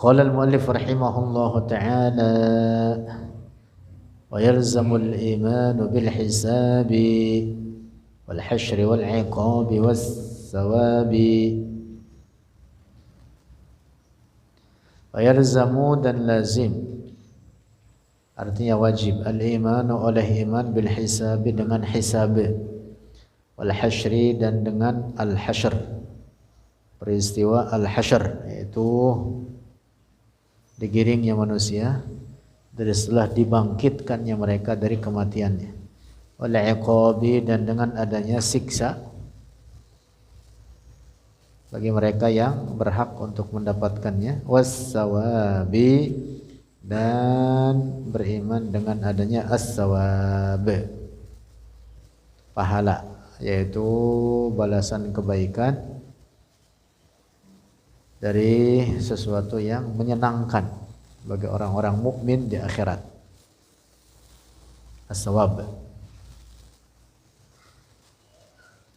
Qala al-muallif rahimahullahu ta'ala wa yalzamul imanu bil hisabi wal hasyri wal iqabi was sawabi. Wa yalzamu dan lazim, artinya wajib, al-imanu oleh iman bil hisabi dengan hisab, wal hasyri dan dengan al-hasyr, peristiwa al-hasyr yaitu digiringnya manusia dari setelah dibangkitkannya mereka dari kematiannya, wal iqabi dan dengan adanya siksa bagi mereka yang berhak untuk mendapatkannya, was sawabi dan beriman dengan adanya as-sawab, pahala, yaitu balasan kebaikan dari sesuatu yang menyenangkan bagi orang-orang mukmin di akhirat. As-sawab.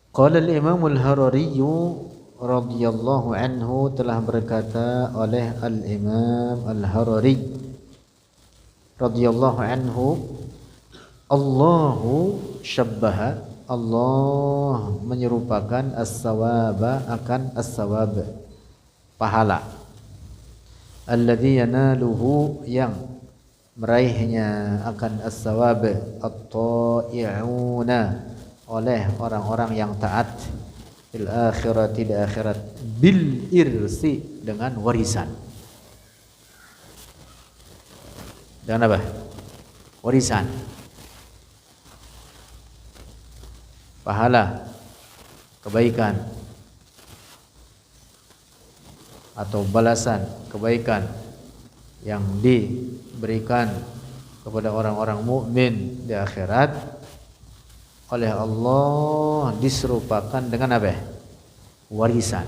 Qala al-Imam al-Harari radhiyallahu anhu, telah berkata oleh al-Imam al-Harari radhiyallahu anhu, Allahu syabbaha, Allah menyerupakan as-sawaba akan as-sawab, pahala, alladzi yanaluhu yang meraihnya akan as-sawab, at-ta'i'una oleh orang-orang yang taat, fil akhirati di akhirat, bil irsi dengan warisan. Dengan apa? Warisan. Pahala, kebaikan, atau balasan kebaikan yang diberikan kepada orang-orang mukmin di akhirat oleh Allah diserupakan dengan apa? Warisan.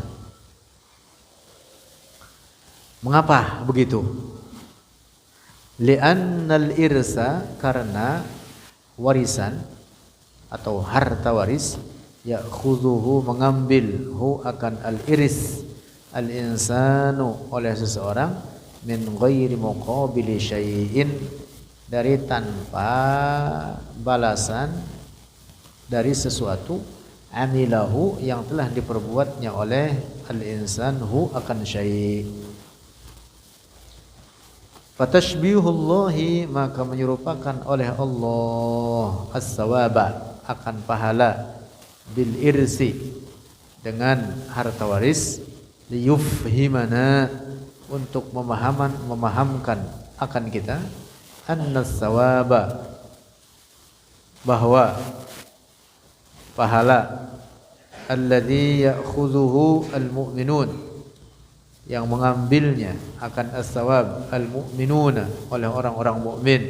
Mengapa begitu? Li'annal irsa, karena warisan atau harta waris, ya'khudhuhu mengambil, hu akan al-iris, al-insanu oleh seseorang, min ghairi muqabili syai'in, dari tanpa balasan dari sesuatu, amilahu yang telah diperbuatnya oleh al-insan, hu akan syai'. Fatashbihullahi, maka menyerupakan oleh Allah as-sawaba akan pahala, bil irsi dengan harta waris, liyufhimana untuk memahamkan akan kita, annas sawaba bahwa pahala, alladzi ya'khudhuhu al-mu'minun yang mengambilnya akan as-sawab, al-mu'minuna oleh orang-orang mukmin,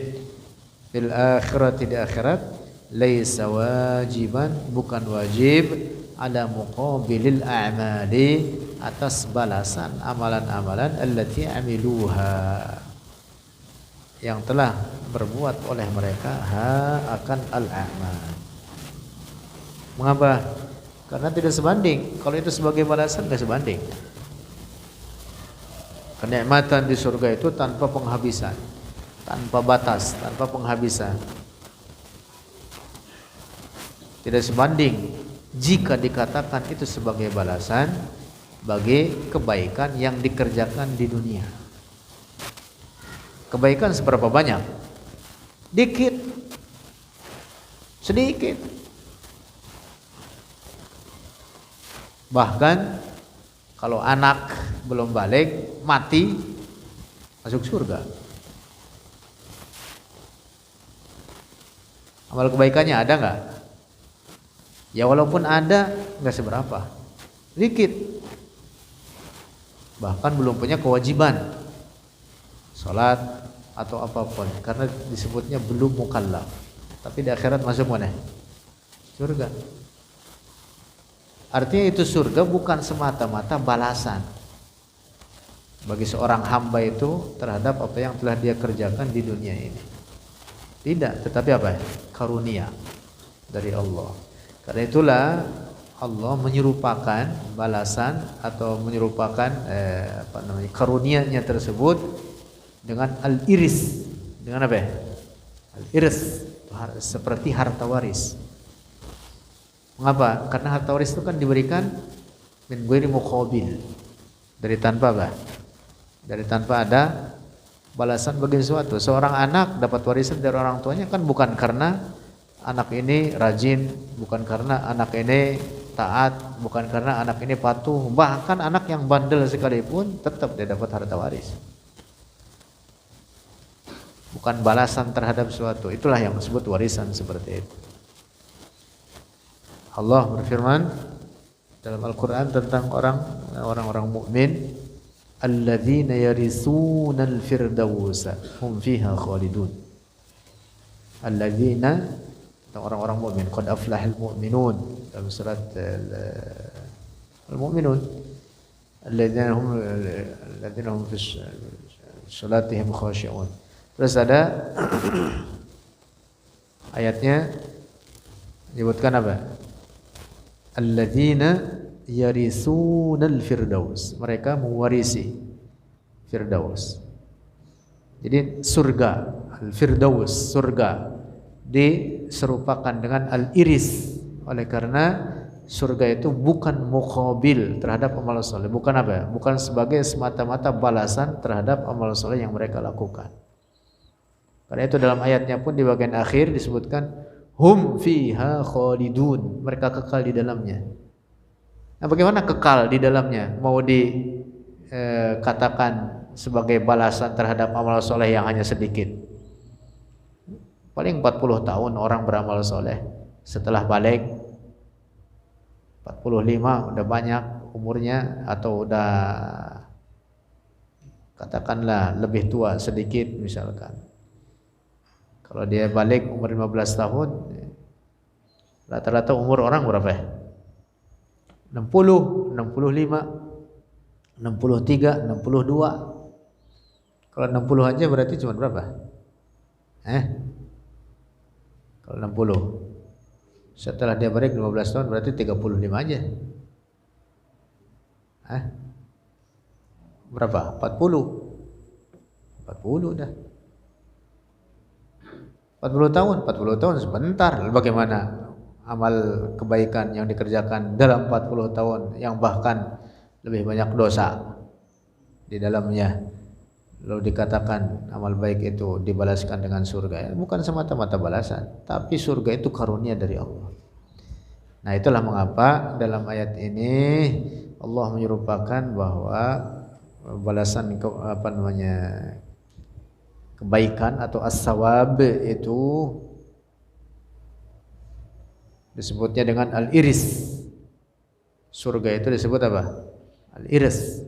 fil akhirati di akhirat, laisa wajiban bukan wajib, ala muqabilil a'mali atas balasan amalan-amalan, allati amiluha yang telah berbuat oleh mereka, ha akan al-a'mal. Mengapa? Karena tidak sebanding. Kalau itu sebagai balasan tidak sebanding. Kenikmatan di surga itu tanpa penghabisan, tanpa batas, tanpa penghabisan. Tidak sebanding jika dikatakan itu sebagai balasan bagi kebaikan yang dikerjakan di dunia. Kebaikan seberapa banyak? Dikit, sedikit. Bahkan kalau anak belum balik, mati, masuk surga. Amal kebaikannya ada nggak? Ya walaupun ada, nggak seberapa, dikit. Bahkan belum punya kewajiban sholat atau apapun, karena disebutnya belum mukallaf. Tapi di akhirat masuk mana? Surga. Artinya itu surga bukan semata-mata balasan bagi seorang hamba itu terhadap apa yang telah dia kerjakan di dunia ini. Tidak, tetapi apa? Karunia dari Allah. Karena itulah Allah menyerupakan balasan atau menyerupakan karunia-Nya tersebut dengan al-iris. Dengan apa? Al-iris, seperti harta waris. Mengapa? Karena harta waris itu kan diberikan min ghairi muqabil, dari tanpa apa? Dari tanpa ada balasan bagi sesuatu. Seorang anak dapat warisan dari orang tuanya kan bukan karena anak ini rajin, bukan karena anak ini taat, bukan karena anak ini patuh. Bahkan anak yang bandel sekalipun tetap dia dapat harta waris. Bukan balasan terhadap sesuatu. Itulah yang disebut warisan seperti itu. Allah berfirman dalam Al-Quran tentang orang-orang mukmin, alladzina yaritsunal firdausa hum fiha khalidun. Alladzina, orang-orang mukmin, qad aflahal mu'minun, dalam surat Al-Mu'minun, alladzina hum fi salatihim khashi'un. Terus ada ayatnya menyebutkan apa? Alladzina yarisunal firdaus, mereka mewarisi firdaus. Jadi surga, al-firdaus, surga diserupakan dengan al-iris. Oleh karena surga itu bukan muqabil terhadap amal soleh, bukan apa? Bukan sebagai semata-mata balasan terhadap amal soleh yang mereka lakukan. Karena itu dalam ayatnya pun di bagian akhir disebutkan hum fiha khalidun, mereka kekal di dalamnya. Nah, bagaimana kekal di dalamnya? Mau dikatakan sebagai balasan terhadap amal soleh yang hanya sedikit. Paling 40 tahun orang beramal soleh, setelah balik 45 udah banyak umurnya, atau udah katakanlah lebih tua sedikit misalkan. Kalau dia balik umur 15 tahun, rata-rata umur orang berapa ya? 60, 65, 63, 62. Kalau 60 aja berarti cuma berapa? Kalau 60, setelah dia balik 15 tahun berarti 35 aja. Berapa? 40 dah. 40 tahun sebentar. Bagaimana amal kebaikan yang dikerjakan dalam 40 tahun yang bahkan lebih banyak dosa di dalamnya, lalu dikatakan amal baik itu dibalaskan dengan surga? Bukan semata-mata balasan, tapi surga itu karunia dari Allah. Nah, itulah mengapa dalam ayat ini Allah menyerupakan bahwa balasan kebaikan atau as-sawab itu disebutnya dengan al-iris. Surga itu disebut apa? Al-iris.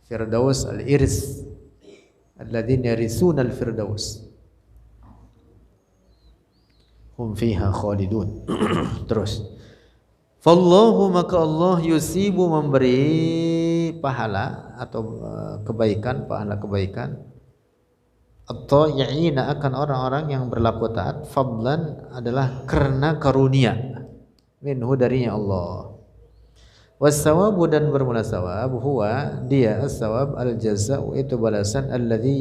Firdaus al-iris. Alladzina yarisuna al-firdaus hum fiha khalidun. Terus, fallahu, maka Allah yusibu, memberi pahala atau kebaikan, pahala kebaikan, at-ta'i'ina, akan orang-orang yang berlaku taat, fadlan, adalah karena karunia, minhu, darinya Allah. Was-sawabu, dan bermula sawab, huwa, dia, as-sawab, al-jaza'u, itu balasan, alladhi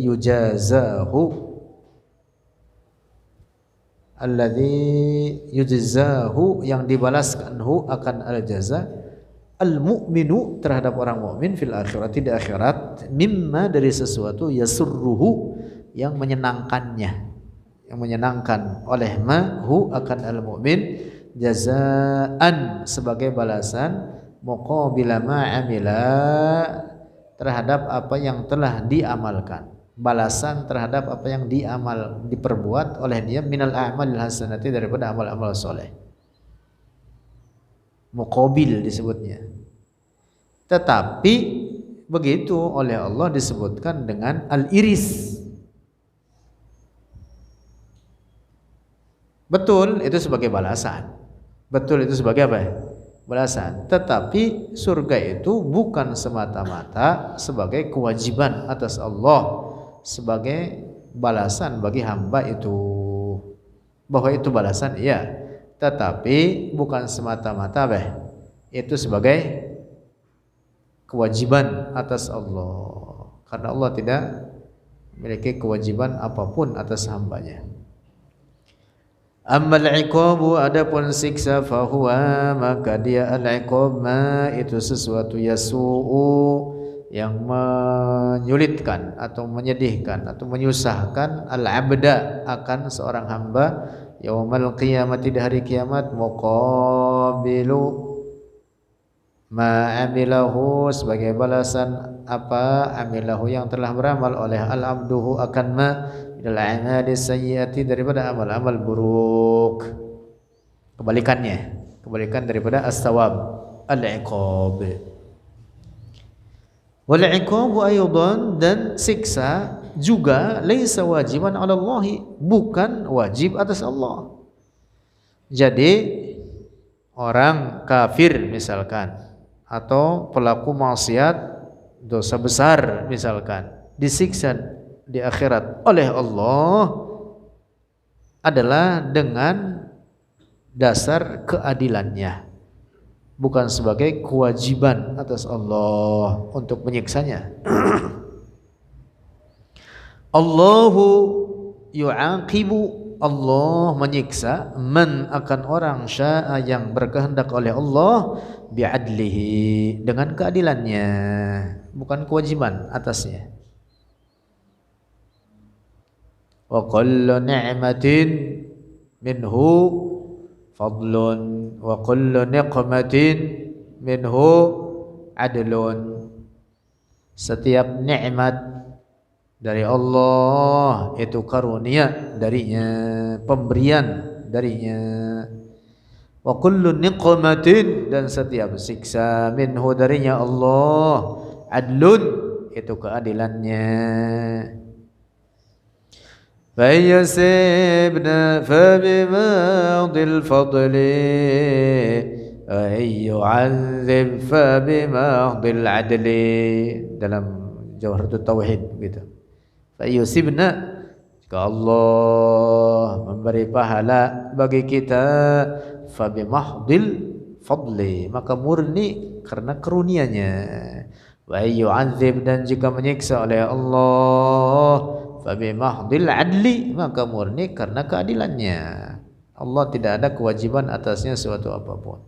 yujzahu, yang dibalaskan, hu, akan al-jaza, al-mu'minu, terhadap orang mukmin, fil akhirati, di akhirat, mimma, dari sesuatu, yasurruhu, yang menyenangkannya, yang menyenangkan, oleh hu, akan al-mu'min, jazaan, sebagai balasan, muqabila ma'amila, terhadap apa yang telah diamalkan, balasan terhadap apa yang diperbuat oleh dia, minal a'malil hasanati, daripada amal-amal soleh. Muqabil disebutnya. Tetapi begitu oleh Allah disebutkan dengan al-iris. Betul, itu sebagai balasan. Betul, itu sebagai apa? Balasan. Tetapi surga itu bukan semata-mata sebagai kewajiban atas Allah, sebagai balasan bagi hamba itu. Bahwa itu balasan, iya. Tetapi bukan semata-mata itu sebagai kewajiban atas Allah, karena Allah tidak memiliki kewajiban apapun atas hambanya. Ammal iqabu, adapun siksa, fahuwa, maka dia al-iqab ma itu sesuatu yasu'u yang menyulitkan atau menyedihkan atau menyusahkan al-abda akan seorang hamba yaumal qiyamati, di hari kiamat, muqabilu ma amilahu, sebagai balasan apa amilahu yang telah beramal oleh al-abduhu akan ma minal a'mali sayyiati, daripada amal-amal buruk. Kebalikan daripada as-sawab, al-iqab. Wal iqabu aydan, dan siksa juga laisa wajiban 'ala Allah, bukan wajib atas Allah. Jadi orang kafir misalkan, atau pelaku maksiat dosa besar misalkan, disiksa di akhirat oleh Allah adalah dengan dasar keadilannya, bukan sebagai kewajiban atas Allah untuk menyiksanya. Allahu yu'aqibu, Allah menyiksa man akan orang syaa yang berkehendak oleh Allah bi'adlihi, dengan keadilannya, bukan kewajiban atasnya. Wa kullu ni'matin minhu fadlun wa kullu niqmatin minhu adlun. Setiap nikmat dari Allah itu karunia darinya, pemberian darinya. Wa kullu niqmatin, dan setiap siksa, minhu darinya Allah, adlun itu keadilannya. Fayyasibna fabima'dil fadli ayyu'adzib fabima'dil adli, dalam Jawharatul Tauhid begitu. Fayyasibna, jika Allah memberi pahala bagi kita, fabimahdil fadli, maka murni karena karunia-Nya. Wa ayyu'adzib, dan jika menyiksa oleh Allah, fabimahdil adli, maka murni karena keadilannya. Allah tidak ada kewajiban atasnya suatu apapun.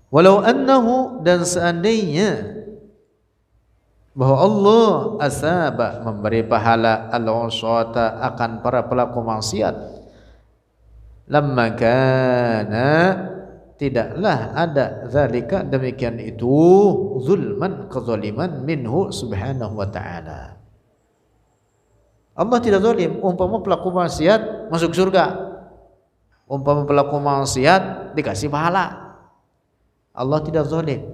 Walau annahu, dan seandainya bahwa Allah asaba memberi pahala al-usata akan para pelaku maksiat, lamma kana, tidaklah ada zalika, demikian itu, zulman, kezaliman, minhu subhanahu wa ta'ala. Allah tidak zalim. Umpama pelaku maksiat masuk surga, umpama pelaku maksiat dikasih pahala, Allah tidak zalim.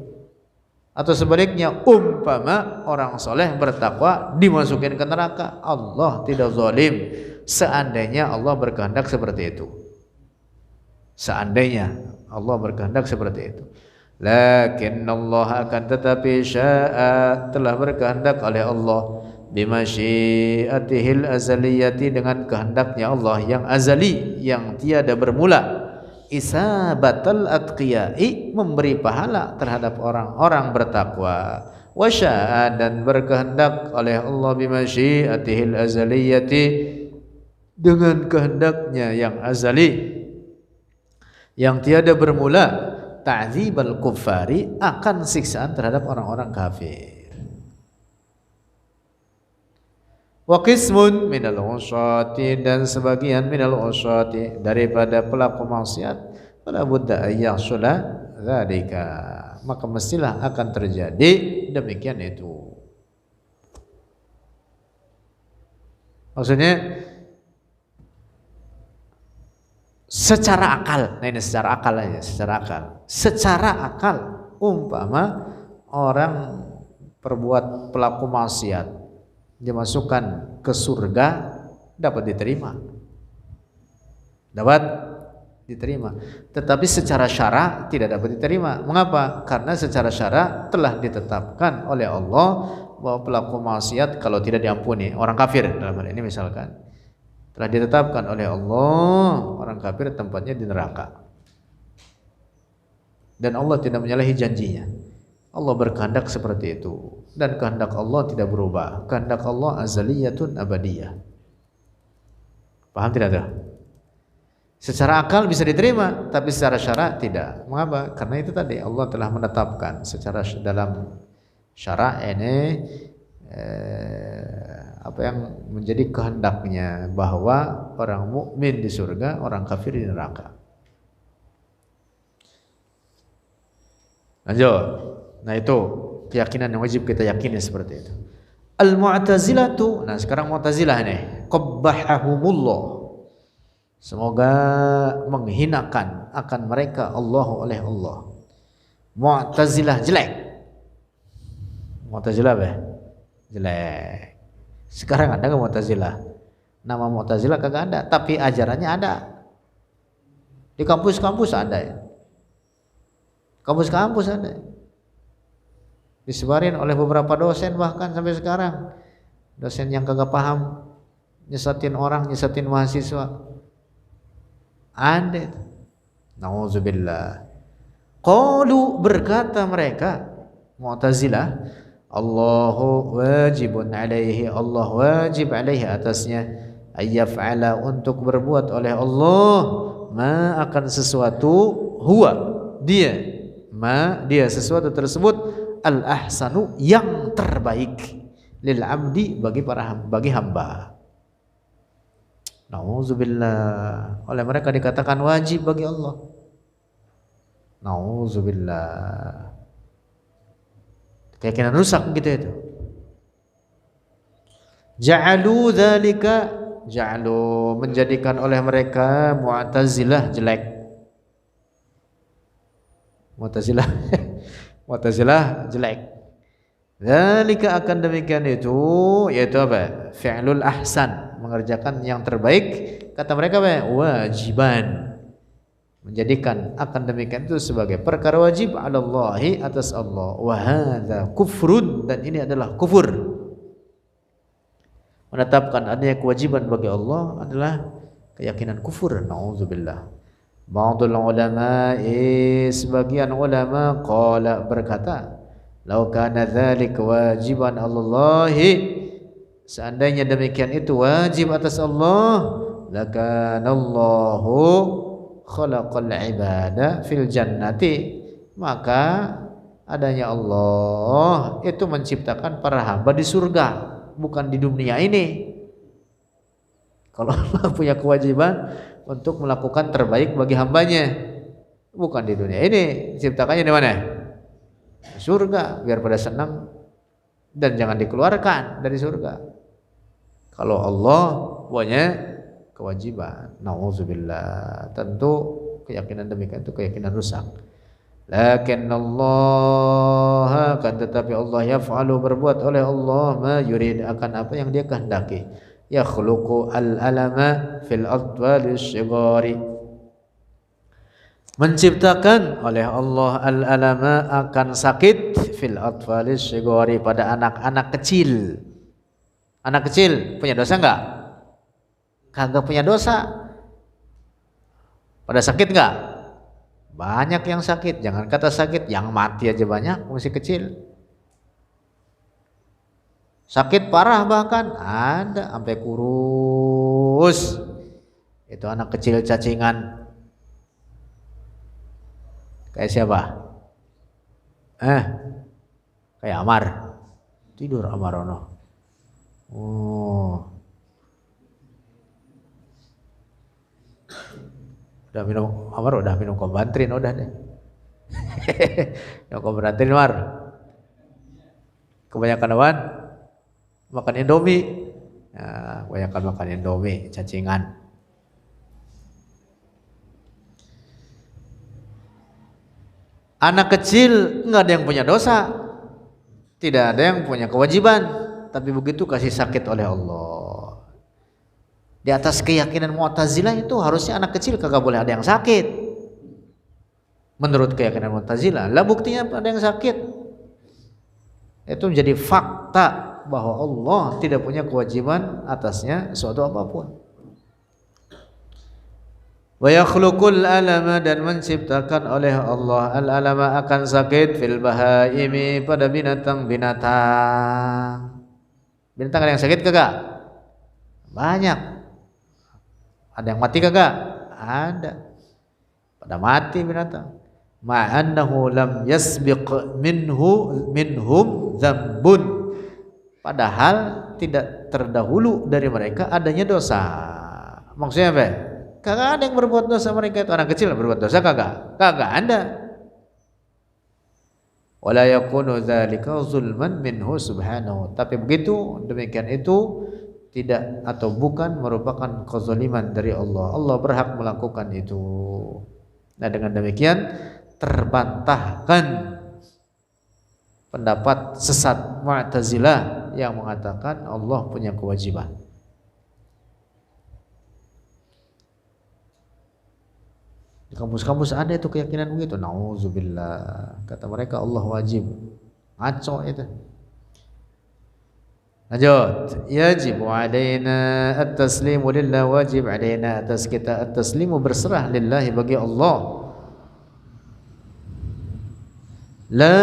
Atau sebaliknya, umpama orang soleh bertakwa dimasukin ke neraka, Allah tidak zalim, seandainya Allah berkehendak seperti itu. Seandainya Allah berkehendak seperti itu. Lakin Allah, akan tetapi, syaa, telah berkehendak oleh Allah, bimasyiatihil azaliyati, dengan kehendaknya Allah yang azali, yang tiada bermula, isabatal atqiyai, memberi pahala terhadap orang-orang bertakwa, wasya'a, dan berkehendak oleh Allah bimasyiatihil azaliyati, dengan kehendaknya yang azali, yang tiada bermula, ta'dzibal kuffari, akan siksaan terhadap orang-orang kafir. Wa qismun minal usati, dan sebagian minal usati daripada pelaku maksiat, fala budda ayyahsula dzalika, maka mestilah akan terjadi demikian itu. Maksudnya secara akal, nah ini secara akal aja, secara akal, umpama orang perbuat pelaku maksiat dimasukkan ke surga, dapat diterima, tetapi secara syara tidak dapat diterima. Mengapa? Karena secara syara telah ditetapkan oleh Allah bahwa pelaku maksiat kalau tidak diampuni, orang kafir dalam hal ini misalkan, telah ditetapkan oleh Allah orang kafir tempatnya di neraka. dan Allah tidak menyalahi janjinya. Allah berkehendak seperti itu, dan kehendak Allah tidak berubah. Kehendak Allah azaliyatun abadiyah. Paham tidak tuh? Secara akal bisa diterima, tapi secara syara tidak. Mengapa? Karena itu tadi Allah telah menetapkan secara dalam syara ini apa yang menjadi kehendaknya, bahwa orang mukmin di surga, orang kafir di neraka. Lanjut. Nah itu keyakinan yang wajib kita yakini seperti itu. Al-Mu'tazilatu. Nah sekarang Mu'tazilah nih. Qabbahahumullah. Semoga menghinakan akan mereka Allah oleh Allah. Mu'tazilah jelek. Mu'tazilah apa? Jelek. Sekarang ada nggak Mu'tazilah? Nama Mu'tazilah kagak ada, tapi ajarannya ada. Di kampus-kampus ada ya. Kampus-kampus ada. Disebarin oleh beberapa dosen bahkan sampai sekarang. Dosen yang kagak paham nyesatin orang, nyesatin mahasiswa. Ada. Nauzubillah. Qalu, berkata mereka Mu'tazilah, Allahu wajibun alaihi, Allah wajib alaihi atasnya, ayyaf'ala untuk berbuat oleh Allah, ma akan sesuatu, huwa dia, ma dia sesuatu tersebut, al ahsanu yang terbaik, lil abdi bagi hamba. Nauzubillah. Oleh mereka dikatakan wajib bagi Allah. Nauzubillah. Keyakinan rusak begitu itu. Ja'alu dzalika, ja'alu menjadikan oleh mereka Mu'tazilah jelek. Mu'tazilah jelek. Dzalika akan demikian itu, yaitu apa? Fi'lul ahsan, mengerjakan yang terbaik. Kata mereka apa? Wajiban. Menjadikan akan demikian itu sebagai perkara wajib alallahi atas Allah. Wa hadza kufrun, dan ini adalah kufur. Menetapkan adanya kewajiban bagi Allah adalah keyakinan kufur. Nauzubillah. Ba'dul ulama, sebagian ulama qala berkata, lau kana dzalika wajiban alallahi, seandainya demikian itu wajib atas Allah, lakanallahu khalaqal ibada fil jannati, maka adanya Allah itu menciptakan para hamba di surga, bukan di dunia ini. Kalau Allah punya kewajiban untuk melakukan terbaik bagi hambanya, bukan di dunia ini, ciptakannya di mana? Di surga, biar pada senang dan jangan dikeluarkan dari surga. Kalau Allah punya kewajiban, nauzubillah, tentu keyakinan demikian itu keyakinan rusak. Lakin Allah, kan tetapi Allah yaf'alu, berbuat oleh Allah, ma yurid, akan apa yang dia kehendaki. Yakhluqu al-alama fil atwali syigari, menciptakan oleh Allah al-alama akan sakit fil atwali syigari, pada anak-anak kecil. Anak kecil punya dosa enggak? Kagak punya dosa. Pada sakit enggak? Banyak yang sakit. Jangan kata sakit, yang mati aja banyak, masih kecil. Sakit parah bahkan ada, sampai kurus. Itu anak kecil cacingan. Kayak siapa? Kayak Amar. Tidur Amar ono. Oh. Udah minum, Amar udah minum Kombantrin udah deh. Minum Kombantrin Amar. Kebanyakan apaan? Makan Indomie. Nah, kebanyakan makan Indomie, cacingan. Anak kecil enggak ada yang punya dosa, tidak ada yang punya kewajiban, tapi begitu kasih sakit oleh Allah. Di atas keyakinan Mu'tazilah itu harusnya anak kecil kagak boleh ada yang sakit. Menurut keyakinan Mu'tazilah, lah buktinya ada yang sakit. Itu menjadi fakta bahwa Allah tidak punya kewajiban atasnya suatu apapun. Wa yakhluqul alama, dan menciptakan oleh Allah al-alama akan sakit fil bahaimi, pada binatang-binatang. Binatang ada yang sakit kagak? Banyak. Ada yang mati kagak? Ada. Pada mati binatang. Ma'annahu lam yasbiq minhum dzambun. Padahal tidak terdahulu dari mereka adanya dosa. Maksudnya apa? Kagak ada yang berbuat dosa mereka itu. Anak kecil berbuat dosa kagak? Kagak ada. Wala yakunu dzalika zulman minhu subhanahu. Tapi begitu, demikian itu tidak atau bukan merupakan kezaliman dari Allah. Allah berhak melakukan itu. Nah, dengan demikian terbantahkan pendapat sesat Mu'tazilah yang mengatakan Allah punya kewajiban. Di kampus-kampus ada itu keyakinan begitu. Nauzubillah. Kata mereka Allah wajib. Ngaco itu. Lanjut. Yajibu alaina at-taslimu lillah, wajib alaina atas kita at-taslimu, berserah lillahi, bagi Allah. La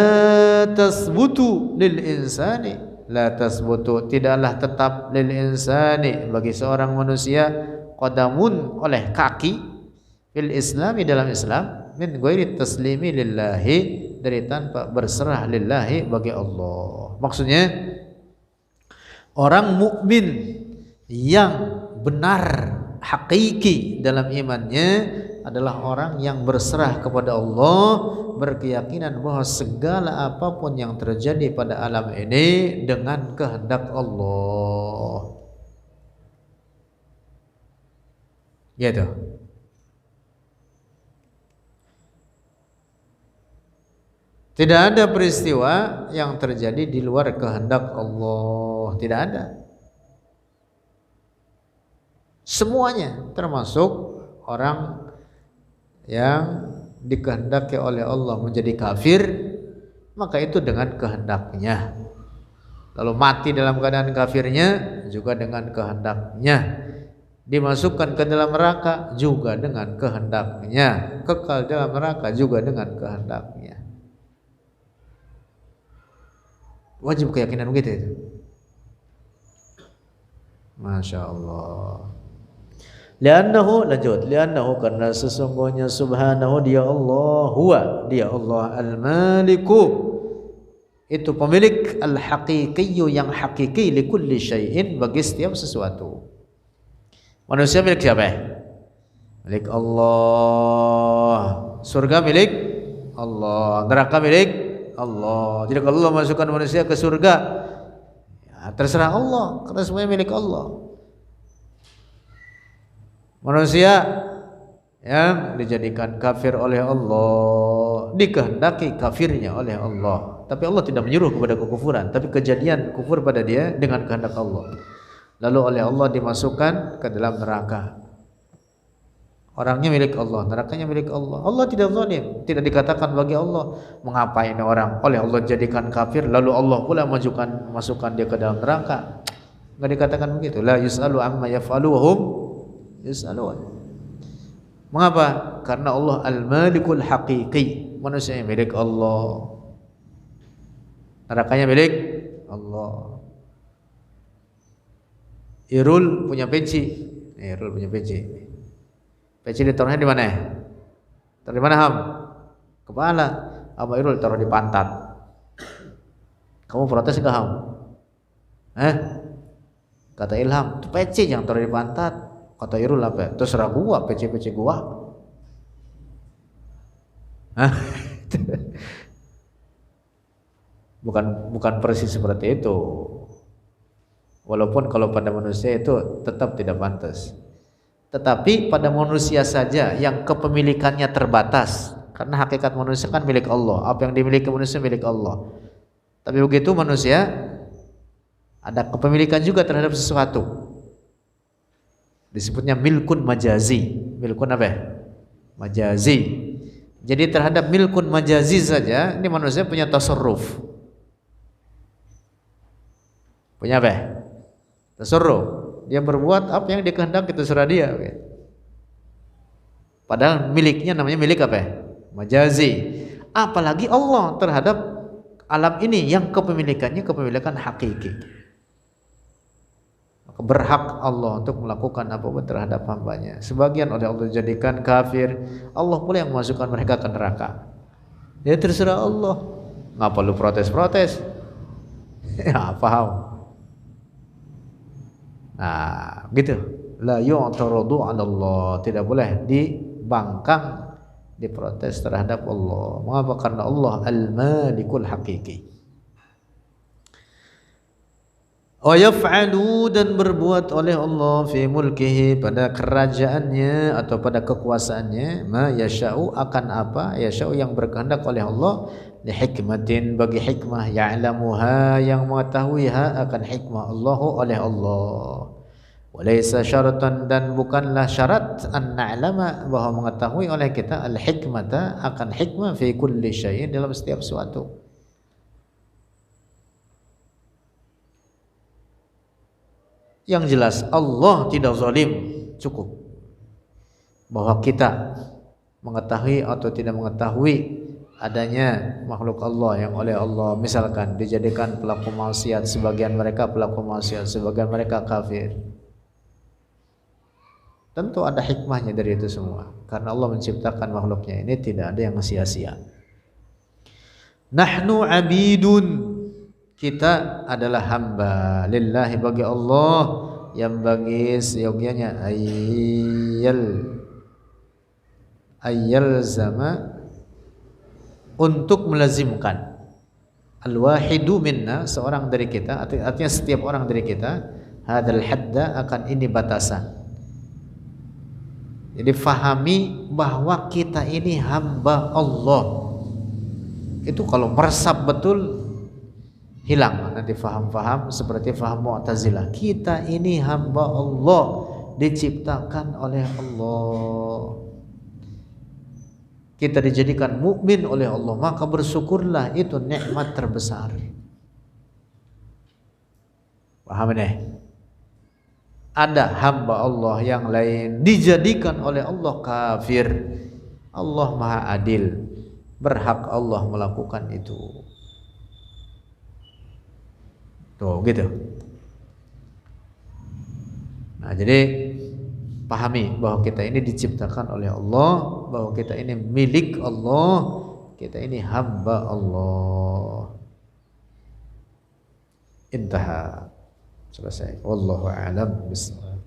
tasbutu lil insani, la tasbutu, tidaklah tetap, lil insani, bagi seorang manusia, qadamun, oleh kaki, fil islami, dalam Islam, min ghairi taslimi lillahi, dari tanpa berserah lillahi, bagi Allah. Maksudnya orang mukmin yang benar hakiki dalam imannya adalah orang yang berserah kepada Allah, berkeyakinan bahwa segala apapun yang terjadi pada alam ini dengan kehendak Allah. Gitu. Tidak ada peristiwa yang terjadi di luar kehendak Allah, tidak ada. Semuanya, termasuk orang yang dikehendaki oleh Allah menjadi kafir, maka itu dengan kehendaknya. Lalu mati dalam keadaan kafirnya juga dengan kehendaknya. Dimasukkan ke dalam neraka juga dengan kehendaknya. Kekal dalam neraka juga dengan kehendaknya. Wajib keyakinan begitu itu. Masya Allah. Li'annahu, lanjut, li'annahu, karena sesungguhnya subhanahu, dia Allah, huwa, dia Allah, al-maliku, itu pemilik, al-haqiqiyyu, yang hakiki, likulli syai'in, bagi setiap sesuatu. Manusia milik siapa? Milik Allah. Surga milik Allah, neraka milik Allah. Jadi kalau Allah masukkan manusia ke surga, ya terserah Allah, karena semuanya milik Allah. Manusia yang dijadikan kafir oleh Allah, dikehendaki kafirnya oleh Allah, tapi Allah tidak menyuruh kepada kekufuran, tapi kejadian kufur pada dia dengan kehendak Allah. Lalu oleh Allah dimasukkan ke dalam neraka. Orangnya milik Allah, nerakanya milik Allah. Allah tidak zalim, tidak dikatakan bagi Allah, mengapa ini orang oleh Allah jadikan kafir lalu Allah pula masukkan dia ke dalam neraka. Enggak dikatakan begitu. La yus'alu amma yaf'alu wa hum yus'alun. Mengapa? Karena Allah al-malikul haqiqi, manusia yang milik Allah, nerakanya milik Allah. Irul punya peci, Irul punya peci. Peci ditaruhnya di mana? Taruh di mana, Ham? Kepala. Sama Irul taruh di pantat. Kamu protes enggak, Ham? Kata Ilham, itu peci jangan taruh di pantat. Kata Irul apa? Terserah gua, peci-peci gua. Bukan persis seperti itu. Walaupun kalau pada manusia itu tetap tidak pantas. Tetapi pada manusia saja yang kepemilikannya terbatas, karena hakikat manusia kan milik Allah. Apa yang dimiliki manusia milik Allah. Tapi begitu manusia ada kepemilikan juga terhadap sesuatu. Disebutnya milkun majazi. Milkun apa? Majazi. Jadi terhadap milkun majazi saja ini manusia punya tasarruf. Punya apa? Tasarruf. Dia berbuat apa yang dikehendaki, terserah dia. Padahal miliknya namanya milik apa ya? Majazi. Apalagi Allah terhadap alam ini yang kepemilikannya kepemilikan hakiki. Maka berhak Allah untuk melakukan apapun terhadap hambanya. Sebagian oleh Allah jadikan kafir, Allah pula yang memasukkan mereka ke neraka. Ya terserah Allah. Ngapa lu protes-protes? Ya paham. Nah, gitu. La yu'taradu 'ala Allah, tidak boleh dibangkang, diprotes terhadap Allah. Mengapa? Karena Allah al-malikul hakiki. Wa yaf'alu, dan berbuat oleh Allah fi mulkihi, pada kerajaannya atau pada kekuasaannya, ma yasha'u, akan apa yasha'u yang berkehendak oleh Allah, li hikmatin, bagi hikmah, ya'lamuha, yang mengetahuiha akan hikmah Allahu oleh Allah. Walaysa syaratan, dan bukanlah syarat an na'lama, bahwa mengetahui oleh kita al hikmata, akan hikmah fi kulli syai'in, dalam setiap sesuatu. Yang jelas Allah tidak zalim, cukup. Bahwa kita mengetahui atau tidak mengetahui adanya makhluk Allah yang oleh Allah misalkan dijadikan pelaku maksiat, sebagian mereka pelaku maksiat, sebagian mereka kafir. Tentu ada hikmahnya dari itu semua, karena Allah menciptakan makhluknya ini tidak ada yang sia-sia. Nahnu abidun, kita adalah hamba, lillahi, bagi Allah, yang bagi seyogianya ayyal zama, untuk melazimkan, al-wahidu minna, seorang dari kita, artinya setiap orang dari kita, hadal hadda, akan ini batasan. Jadi fahami bahwa kita ini hamba Allah. Itu kalau meresap betul, hilang nanti faham-faham seperti faham Mu'tazilah. Kita ini hamba Allah, diciptakan oleh Allah. Kita dijadikan mukmin oleh Allah, maka bersyukurlah, itu nikmat terbesar. Paham ini? Ada hamba Allah yang lain dijadikan oleh Allah kafir. Allah Maha Adil, berhak Allah melakukan itu. Tuh gitu. Nah, jadi pahami bahwa kita ini diciptakan oleh Allah, bahwa kita ini milik Allah, kita ini hamba Allah. Intaha. Selesai. Wallahu a'lam bishawab.